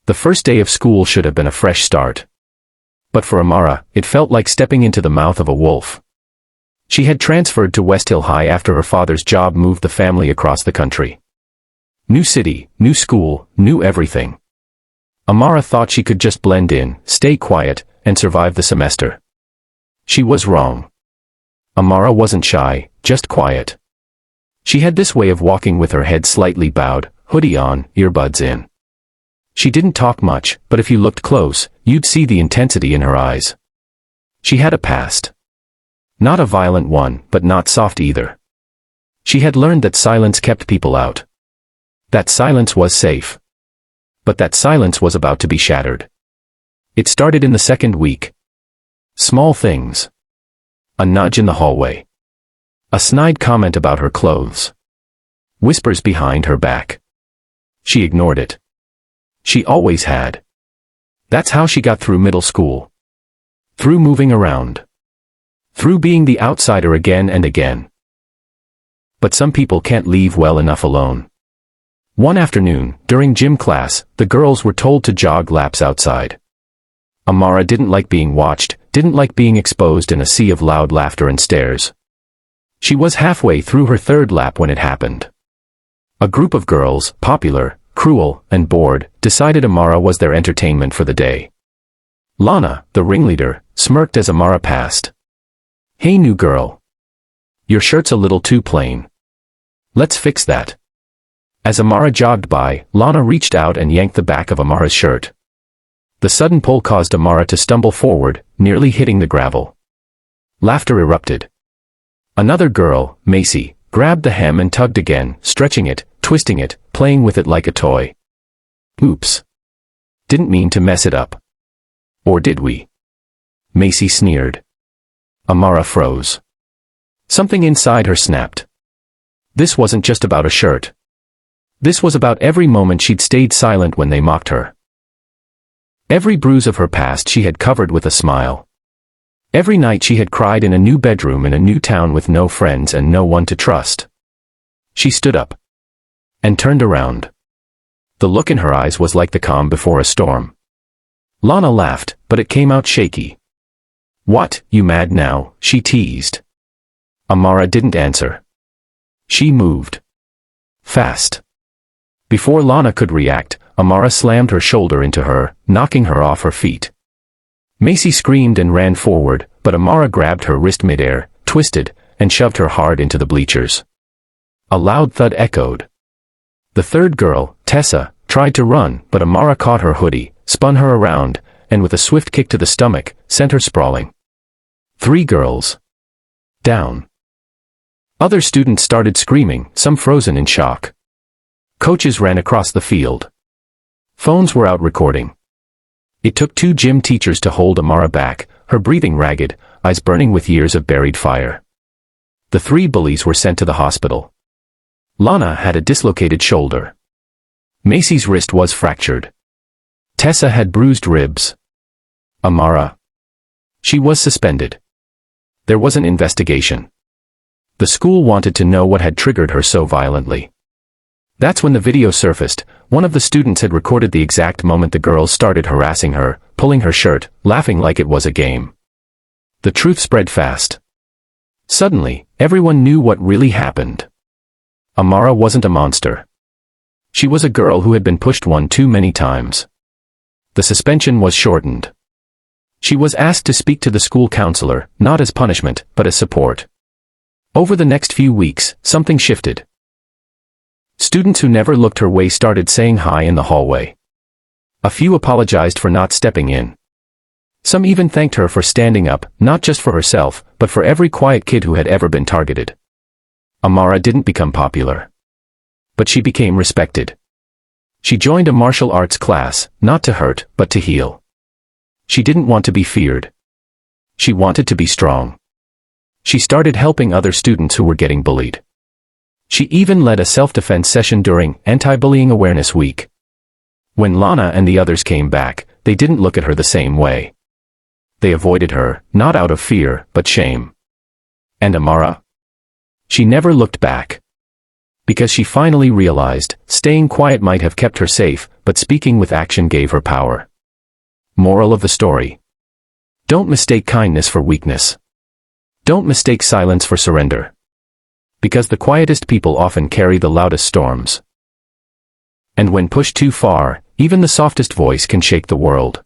The first day of school should have been a fresh start. But for Amara, it felt like stepping into the mouth of a wolf. She had transferred to West Hill High after her father's job moved the family across the country. New city, new school, new everything. Amara thought she could just blend in, stay quiet, and survive the semester. She was wrong. Amara wasn't shy, just quiet. She had this way of walking with her head slightly bowed, hoodie on, earbuds in. She didn't talk much, but if you looked close, you'd see the intensity in her eyes. She had a past. Not a violent one, but not soft either. She had learned that silence kept people out. That silence was safe. But that silence was about to be shattered. It started in the second week. Small things. A nudge in the hallway. A snide comment about her clothes. Whispers behind her back. She ignored it. She always had. That's how she got through middle school. Through moving around. Through being the outsider again and again. But some people can't leave well enough alone. One afternoon, during gym class, the girls were told to jog laps outside. Amara didn't like being watched, didn't like being exposed in a sea of loud laughter and stares. She was halfway through her third lap when it happened. A group of girls, popular, cruel, and bored, decided Amara was their entertainment for the day. Lana, the ringleader, smirked as Amara passed. "Hey new girl. Your shirt's a little too plain. Let's fix that." As Amara jogged by, Lana reached out and yanked the back of Amara's shirt. The sudden pull caused Amara to stumble forward, nearly hitting the gravel. Laughter erupted. Another girl, Macy, grabbed the hem and tugged again, stretching it, twisting it, playing with it like a toy. "Oops. Didn't mean to mess it up. Or did we?" Macy sneered. Amara froze. Something inside her snapped. This wasn't just about a shirt. This was about every moment she'd stayed silent when they mocked her. Every bruise of her past she had covered with a smile. Every night she had cried in a new bedroom in a new town with no friends and no one to trust. She stood up. And turned around. The look in her eyes was like the calm before a storm. Lana laughed, but it came out shaky. "What, you mad now?" she teased. Amara didn't answer. She moved. Fast. Before Lana could react, Amara slammed her shoulder into her, knocking her off her feet. Macy screamed and ran forward, but Amara grabbed her wrist midair, twisted, and shoved her hard into the bleachers. A loud thud echoed. The third girl, Tessa, tried to run, but Amara caught her hoodie, spun her around, and with a swift kick to the stomach, sent her sprawling. 3 girls. Down. Other students started screaming, some frozen in shock. Coaches ran across the field. Phones were out recording. It took 2 gym teachers to hold Amara back, her breathing ragged, eyes burning with years of buried fire. The 3 bullies were sent to the hospital. Lana had a dislocated shoulder. Macy's wrist was fractured. Tessa had bruised ribs. Amara. She was suspended. There was an investigation. The school wanted to know what had triggered her so violently. That's when the video surfaced. One of the students had recorded the exact moment the girls started harassing her, pulling her shirt, laughing like it was a game. The truth spread fast. Suddenly, everyone knew what really happened. Amara wasn't a monster. She was a girl who had been pushed one too many times. The suspension was shortened. She was asked to speak to the school counselor, not as punishment, but as support. Over the next few weeks, something shifted. Students who never looked her way started saying hi in the hallway. A few apologized for not stepping in. Some even thanked her for standing up, not just for herself, but for every quiet kid who had ever been targeted. Amara didn't become popular. But she became respected. She joined a martial arts class, not to hurt, but to heal. She didn't want to be feared. She wanted to be strong. She started helping other students who were getting bullied. She even led a self-defense session during Anti-Bullying Awareness Week. When Lana and the others came back, they didn't look at her the same way. They avoided her, not out of fear, but shame. And Amara? She never looked back. Because she finally realized, staying quiet might have kept her safe, but speaking with action gave her power. Moral of the story. Don't mistake kindness for weakness. Don't mistake silence for surrender. Because the quietest people often carry the loudest storms. And when pushed too far, even the softest voice can shake the world.